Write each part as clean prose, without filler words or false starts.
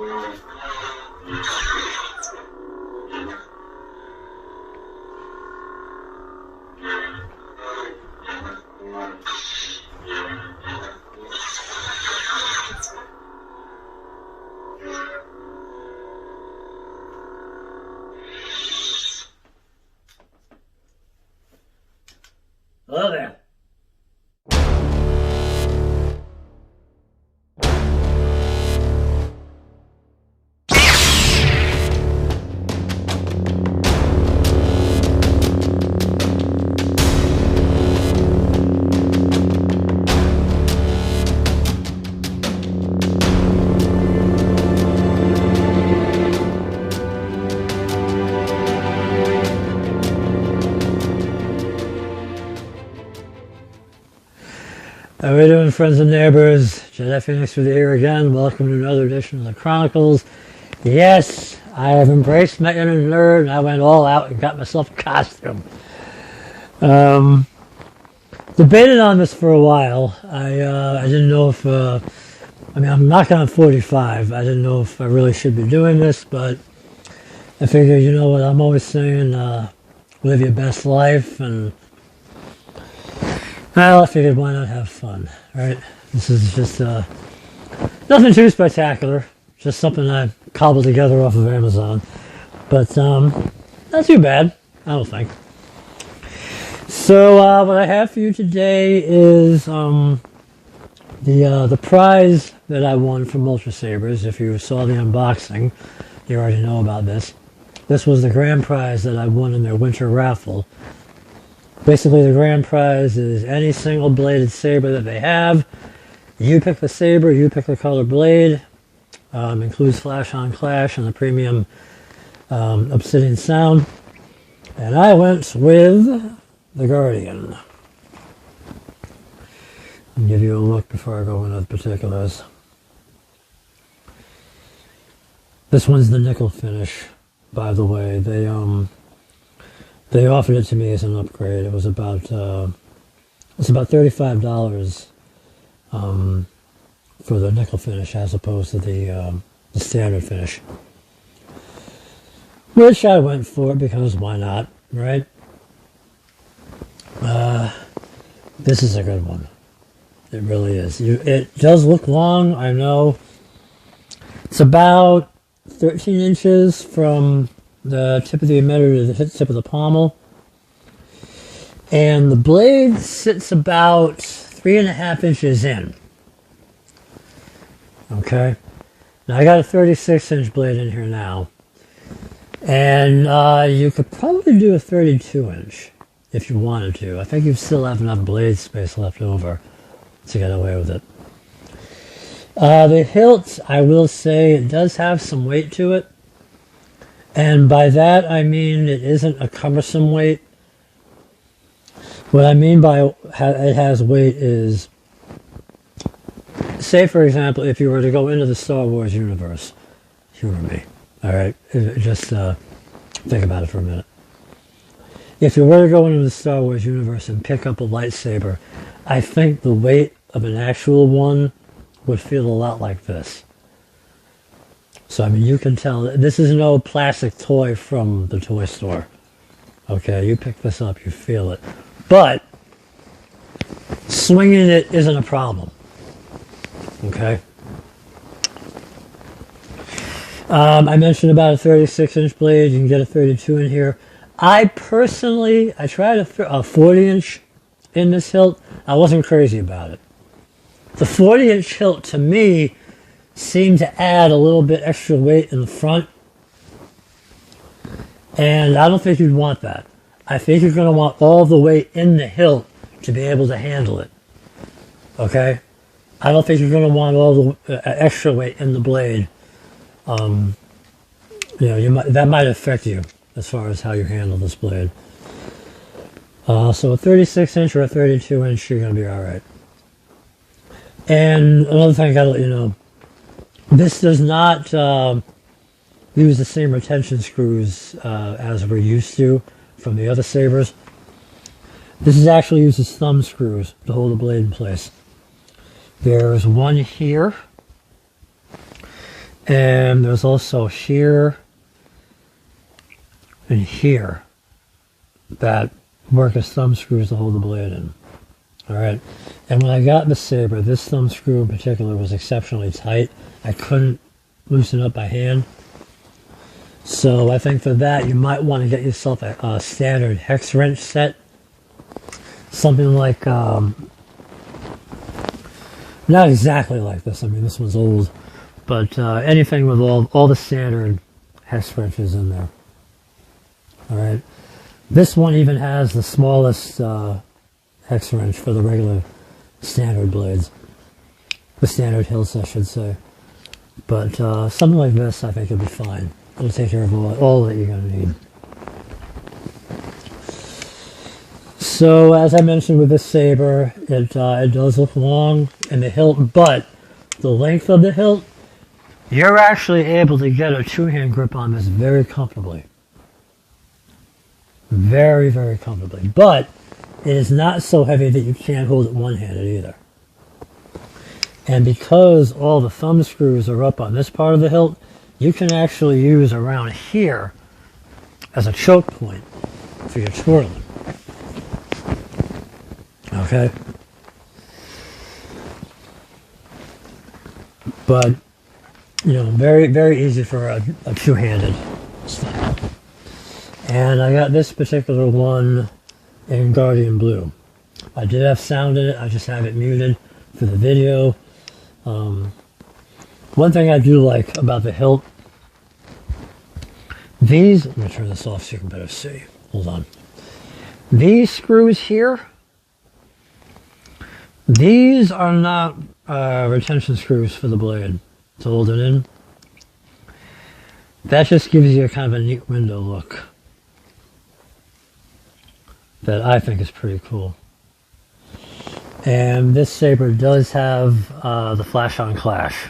Hello there. How are we doing, friends and neighbors? Jedi Phoenix with you here again. Welcome to another edition of the Chronicles. Yes, I have embraced my inner nerd and I went all out and got myself a costume. Debated on this for a while. I didn't know if, I'm knocking on 45. I didn't know if I really should be doing this, but I figured, you know what, I'm always saying, live your best life, and well, I figured why not have fun, right? This is just nothing too spectacular, just something I cobbled together off of Amazon, but not too bad, I don't think. So what I have for you today is the prize that I won from Ultrasabers. If you saw the unboxing, you already know about this. This was the grand prize that I won in their winter raffle. Basically, the grand prize is any single bladed saber that they have. You pick the saber, you pick the color blade. Includes flash on clash and the premium obsidian sound. And I went with the Guardian. I'll give you a look before I go into the particulars. This one's the nickel finish, by the way. They offered it to me as an upgrade. It was about $35 for the nickel finish as opposed to the standard finish. Which I went for because why not, right? This is a good one. It really is. It does look long, I know. It's about 13 inches from the tip of the emitter to the tip of the pommel. And the blade sits about 3.5 inches in. Okay? Now I got a 36-inch blade in here now. And you could probably do a 32-inch if you wanted to. I think you still have enough blade space left over to get away with it. The hilt, I will say, it does have some weight to it. And by that, I mean it isn't a cumbersome weight. What I mean by it has weight is, say for example, if you were to go into the Star Wars universe, humor me, alright? Just think about it for a minute. If you were to go into the Star Wars universe and pick up a lightsaber, I think the weight of an actual one would feel a lot like this. So, I mean, you can tell, this is no plastic toy from the toy store. Okay, you pick this up, you feel it. But, swinging it isn't a problem. Okay? I mentioned about a 36-inch blade. You can get a 32 in here. I tried a 40-inch in this hilt. I wasn't crazy about it. The 40-inch hilt, to me, seemed to add a little bit extra weight in the front. And I don't think you'd want that. I think you're going to want all the weight in the hilt to be able to handle it. Okay? I don't think you're going to want all the extra weight in the blade. That might affect you as far as how you handle this blade. So a 36-inch or a 32-inch, you're going to be alright. And another thing I got to let you know, this does not use the same retention screws as we're used to from the other sabers. This actually uses thumb screws to hold the blade in place. There's one here, And there's also here and here that work as thumb screws to hold the blade in. Alright, and when I got the saber, this thumb screw in particular was exceptionally tight. I couldn't loosen up by hand. So I think for that you might want to get yourself a standard hex wrench set. Something like, not exactly like this, I mean this one's old, but anything with all the standard hex wrenches in there. Alright, this one even has the smallest hex wrench for the regular standard blades. The standard hilts, I should say. But something like this I think will be fine. It'll take care of all that you're going to need. So as I mentioned with this saber, it does look long in the hilt, but the length of the hilt, you're actually able to get a two-hand grip on this very comfortably. Very, very comfortably. But it is not so heavy that you can't hold it one-handed either. And because all the thumb screws are up on this part of the hilt, you can actually use around here as a choke point for your twirling. Okay? But, you know, very, very easy for a two-handed style. And I got this particular one in Guardian Blue. I did have sound in it, I just have it muted for the video. One thing I do like about the hilt, these, let me turn this off so you can better see. Hold on. These screws here, these are not retention screws for the blade to hold it in. That just gives you a kind of a neat window look that I think is pretty cool. And this saber does have the flash on clash.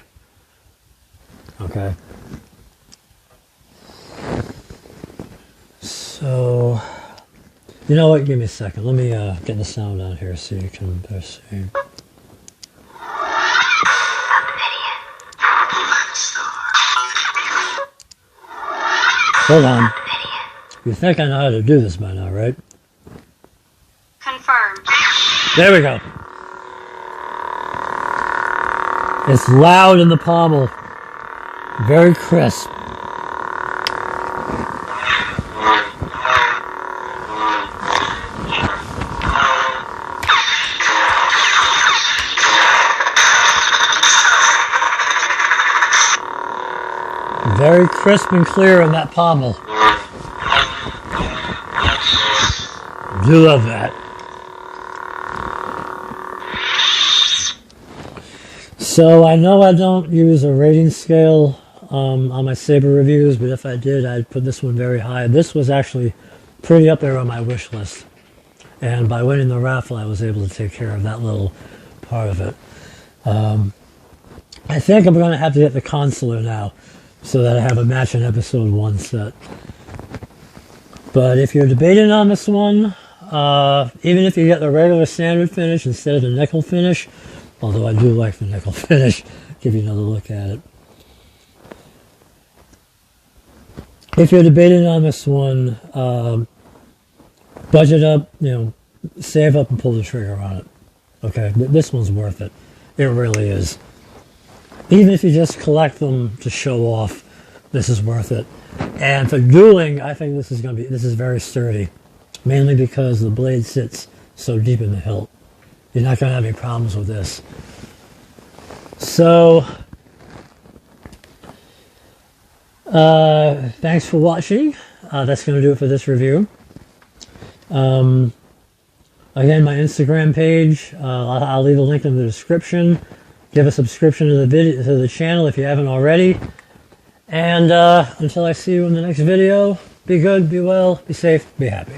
Okay. So, you know what? Give me a second. Let me get the sound on here so you can better see. Hold on. You think I know how to do this by now, right? Confirmed. There we go. It's loud in the pommel. Very crisp. Very crisp and clear in that pommel. Do love that. So I know I don't use a rating scale on my saber reviews, but if I did, I'd put this one very high. This was actually pretty up there on my wish list. And by winning the raffle, I was able to take care of that little part of it. I think I'm going to have to get the consular now, so that I have a match in episode 1 set. But if you're debating on this one, even if you get the regular standard finish instead of the nickel finish, although I do like the nickel finish, give you another look at it. If you're debating on this one, budget up, you know, save up and pull the trigger on it. Okay, this one's worth it. It really is. Even if you just collect them to show off, this is worth it. And for dueling, I think this is very sturdy. Mainly because the blade sits so deep in the hilt. You're not going to have any problems with this. So, thanks for watching. That's going to do it for this review. Again, my Instagram page, I'll leave a link in the description. Give a subscription to the channel if you haven't already. And until I see you in the next video, be good, be well, be safe, be happy.